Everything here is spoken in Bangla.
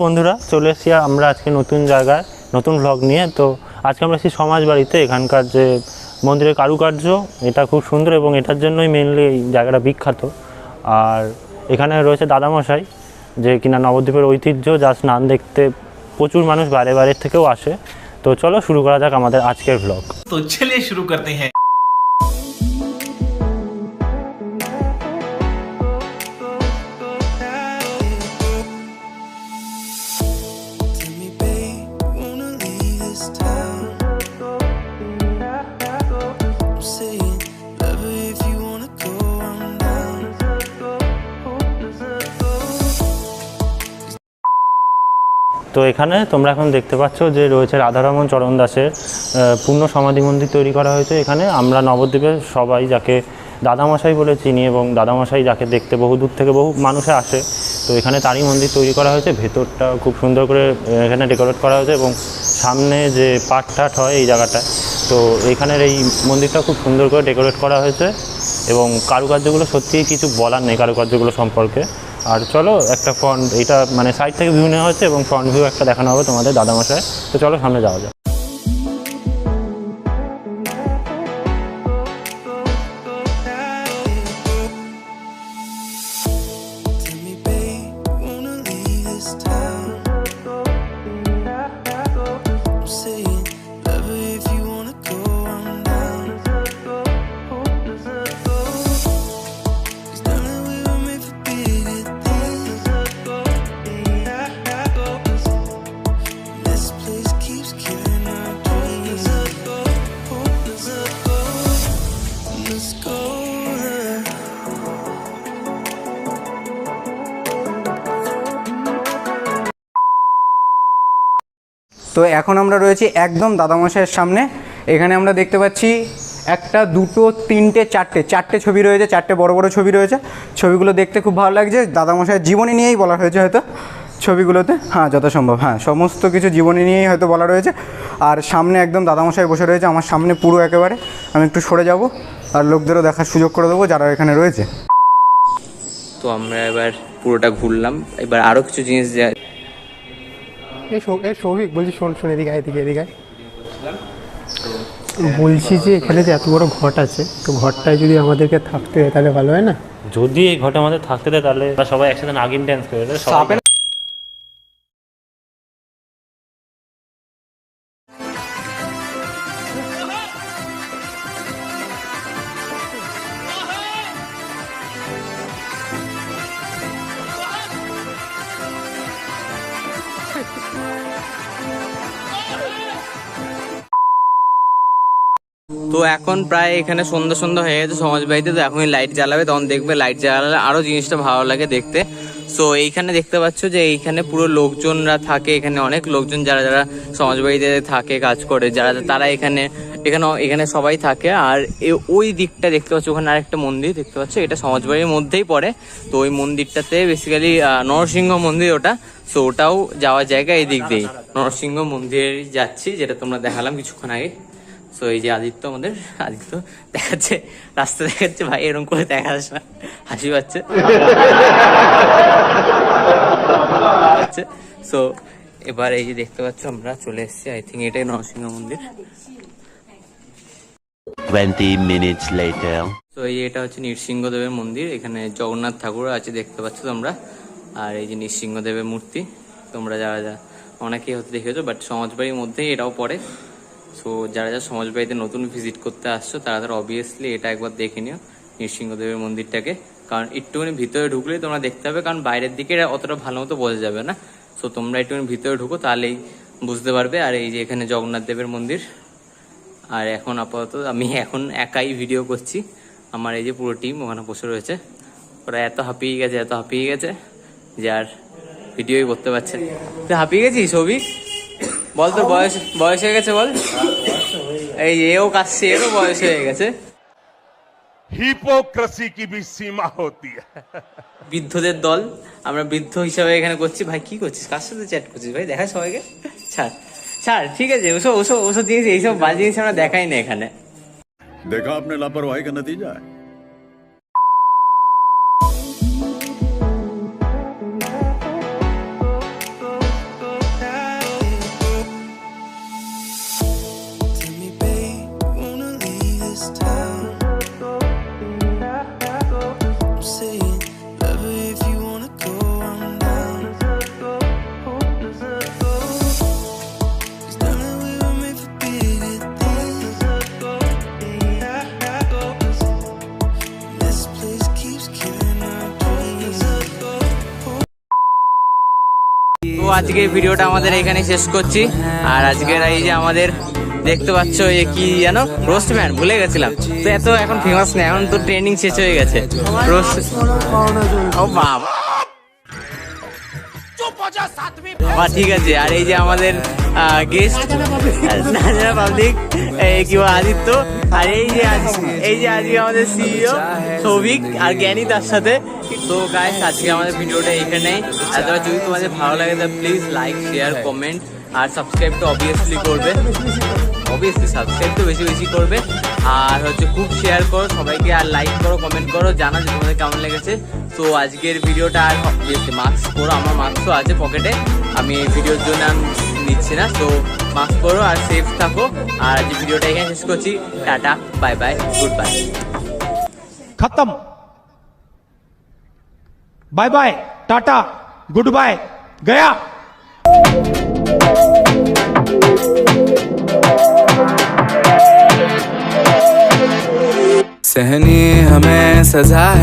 বন্ধুরা, চলে এসেছি আমরা আজকে নতুন জায়গায় নতুন ভ্লগ নিয়ে। তো আজকে আমরা এসেছি সমাজ বাড়িতে। এখানকার যে মন্দিরের কারুকার্য এটা খুব সুন্দর এবং এটার জন্যই মেনলি এই জায়গাটা বিখ্যাত। আর এখানে রয়েছে দাদামশাই, যে কিনা নবদ্বীপের ঐতিহ্য, যা স্নান দেখতে প্রচুর মানুষ বাইরে বাইরের থেকেও আসে। তো চলো শুরু করা যাক আমাদের আজকের ভ্লগ। তো চলিए শুরু করতে हैं। তো এখানে তোমরা এখন দেখতে পাচ্ছ যে রয়েছে রাধারমণ চরণ দাসের পূর্ণ সমাধি মন্দির তৈরি করা হয়েছে। এখানে আমরা নবদ্বীপের সবাই যাকে দাদামশাই বলে চিনি এবং দাদামশাই যাকে দেখতে বহু দূর থেকে বহু মানুষে আসে, তো এখানে তারই মন্দির তৈরি করা হয়েছে। ভেতরটা খুব সুন্দর করে এখানে ডেকোরেট করা হয়েছে এবং সামনে যে পাঠ টাঠ হয় এই জায়গাটায়, তো এখানের এই মন্দিরটা খুব সুন্দর করে ডেকোরেট করা হয়েছে এবং কারুকার্যগুলো সত্যিই কিছু বলার নেই কারুকার্যগুলো সম্পর্কে। আর চলো একটা ফ্রন্ট, এটা মানে সাইড থেকে ভিউ নেওয়া হচ্ছে এবং ফ্রন্ট ভিউ একটা দেখানো হবে তোমাদের দাদামশাই। তো চলো সামনে যাওয়া যায়। তো এখন আমরা রয়েছি একদম দাদামশাইয়ের সামনে। এখানে আমরা দেখতে পাচ্ছি একটা, দুটো, তিনটে, চারটে ছবি রয়েছে, চারটে বড় বড় ছবি রয়েছে। ছবিগুলো দেখতে খুব ভালো লাগছে। দাদামশাইয়ের জীবনী নিয়েই বলা হয়েছে হয়তো ছবিগুলোতে, হ্যাঁ যথাসম্ভব, হ্যাঁ সমস্ত কিছু জীবনী নিয়েই হয়তো বলা রয়েছে। আর সামনে একদম দাদামশাই বসে রয়েছে আমার সামনে পুরো একেবারে। আমি একটু সরে যাব আর লোকদেরও দেখার সুযোগ করে দেবো যারা এখানে রয়েছে। তো আমরা এবার পুরোটা ঘুরলাম, এবার আরও কিছু জিনিস সৌভিক বলছি, শোন এদিকে বলছি যে এখানে যে এত বড় ঘট আছে, তো ঘরটায় যদি আমাদেরকে থাকতে দেয় তাহলে ভালো হয় না? যদি এই ঘটে আমাদের থাকতে দেয় তাহলে সবাই একসাথে নাগিন ড্যান্স করে সবাই। তো এখন প্রায় এখানে সন্ধ্যা হয়ে গেছে সমাজ বাড়িতে। তো এখনই লাইট জ্বালাবে, তখন দেখবে লাইট জ্বালালে আরো জিনিসটা ভালো লাগে দেখতে। সো এইখানে দেখতে পাচ্ছ যে এইখানে পুরো লোকজনরা থাকে, এখানে অনেক লোকজন যারা যারা সমাজ বাড়িতে থাকে কাজ করে, যারা তারা এখানে এখানে সবাই থাকে। আর ওই দিকটা দেখতে পাচ্ছ, ওখানে আরেকটা মন্দির দেখতে পাচ্ছ, এটা সমাজ বাড়ির মধ্যেই পড়ে। তো ওই মন্দিরটাতে বেসিক্যালি নরসিংহ মন্দির ওটা। সো ওটাও যাওয়ার জায়গা এই দিক দিয়েই। নরসিংহ মন্দিরে যাচ্ছি, যেটা তোমরা দেখালাম কিছুক্ষণ আগে। তো এই যে আদিত্য দেখাচ্ছে, রাস্তা দেখাচ্ছে। ভাই এরকম করে দেখা যাচ্ছে না, হাসি পাচ্ছে। সো এবার এই যে দেখতে পাচ্ছ আমরা চলে এসেছি, আই থিঙ্ক এটাই নরসিংহ মন্দির। 20 minutes later. তো এই এটা হচ্ছে নৃসিংহদেবের মন্দির। এখানে জগন্নাথ ঠাকুর আছে দেখতে পাচ্ছ তোমরা। আর এই যে নৃসিংহদেবের মূর্তি তোমরা যারা অনেকেই হয়তো দেখেছো, বাট সমাজবাড়ির মধ্যেই এটাও পড়ে। সো যারা যারা সমাজবাড়িতে নতুন ভিজিট করতে আসছো তারা অবভিয়াসলি এটা একবার দেখে নিও নৃসিংহদেবের মন্দিরটাকে, কারণ একটুখানি ভিতরে ঢুকলেই তোমরা দেখতে পাবে, কারণ বাইরের দিকে অতটা ভালো মতো বোঝা যাবে না। সো তোমরা একটুখানি ভিতরে ঢুকো তাহলেই বুঝতে পারবে। আর এই যে এখানে জগন্নাথ দেবের মন্দির। আর এখন আপাতত আমি এখন একাই ভিডিও করছি, আমার এই যে পুরো টিম ওখানে বসে রয়েছে। ওরা এত হাঁপিয়ে গেছে যে আর ভিডিওই করতে পারছে। তুই হাঁপিয়ে গেছিস সৌভিক? বল তোর বয়স হয়ে গেছে বল। এই এও কাশছে, এরও বয়স হয়ে গেছে। হিপোক্রেসি কি ভি সীমা হতি হ্যায়। বৃদ্ধদের দল, আমরা বৃদ্ধ হিসাবে এখানে করছি। ভাই কি করছিস, কার সাথে চ্যাট করছিস ভাই? দেখা সবাইকে, ছাড় ঠিক আছে। ওসব জিনিস, এইসব বাজে জিনিস আমরা দেখাই না এখানে। देखा आपने लापरवाही का नतीजा है। তো আজকের ভিডিওটা আমাদের এখানে শেষ করছি। আর আজকের এই যে আমাদের দেখতে পাচ্ছ এ কি জানো, রোস্টম্যান ভুলে গেছিলাম তো, এত এখন ফেমাস নেই, এখন তো ট্রেনিং শেষ হয়ে গেছে রোস্ট। ও বাবা, ঠিক আছে। আর এই যে আমাদের গেস্ট নাজরা পাবলিক, কি বল আদিত্য, আর এই যে আজকে আমাদের সিইও সৌভিক আর জ্ঞানী তার সাথে। তো গাইস আজকে আমাদের ভিডিওটা এখানেই। আর যদি তোমাদের ভালো লাগে তাহলে প্লিজ লাইক, শেয়ার, কমেন্ট আর সাবস্ক্রাইব তো অবভিয়াসলি করবে, সাবস্ক্রাইব তো বেশি বেশি করবে। আর হচ্ছে খুব শেয়ার করো সবাইকে, আর লাইক করো, কমেন্ট করো, জানা যে তোমাদের কেমন লেগেছে। তো আজকের ভিডিওটা আর মাস্ক পরো, আমার মাস্কও আছে পকেটে, আমি এই ভিডিওর জন্য আমি নিচ্ছি না। তো মাস্ক পরো আর সেফ থাকো। আর আজ ভিডিওটা এখানে শেষ করছি। Tata, bye bye, goodbye. खत्म। Bye bye, tata, goodbye, गया। सहनी हमें सजा है।